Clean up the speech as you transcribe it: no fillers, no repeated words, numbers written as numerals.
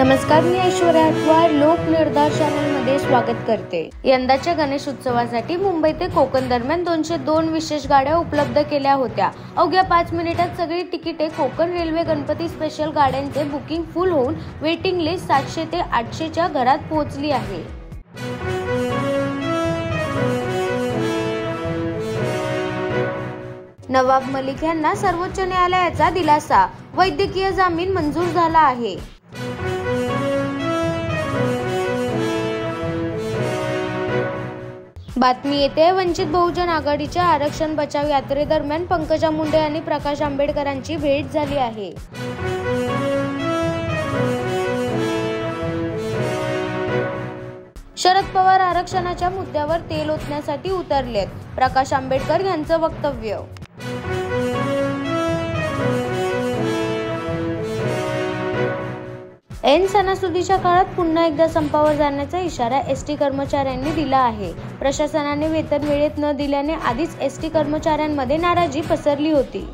नमस्कार, मी ऐश्वर्या अथवार लोकनिर्धार चॅनलमध्ये स्वागत करते। यंदाच्या गणेश उत्सवासाठी मुंबई ते कोकण दरम्यान 202 विशेष गाड्या उपलब्ध केल्या होत्या। अवघ्या 5 मिनिटात सगळी तिकिटे कोकण रेल्वे गणपती स्पेशल गाड्यांचे बुकिंग फुल होऊन वेटिंग लिस्ट 700 ते 800 च्या घरात पोहोचली आहे। नवाब मलिक यांना सर्वोच्च न्यायालयाचा दिलासा, वैद्यकीय जामीन मंजूर झाला आहे। बातमी येते वंचित बहुजन आघाडीच्या आरक्षण बचाव यात्रेदरम्यान पंकजा मुंडे आणि प्रकाश आंबेडकरांची भेट झाली आहे। शरद पवार आरक्षणाच्या मुद्द्यावर तेल ओतण्यासाठी उतरलेत, प्रकाश आंबेडकर यांचं वक्तव्य। ऐन सणासुदीच्या काळात पुन्हा एकदा संपावर जाण्याचा इशारा एसटी कर्मचाऱ्यांनी दिला आहे। प्रशासनाने वेतन वेळेत न दिल्याने आधीच एसटी कर्मचाऱ्यांमध्ये नाराजी पसरली होती।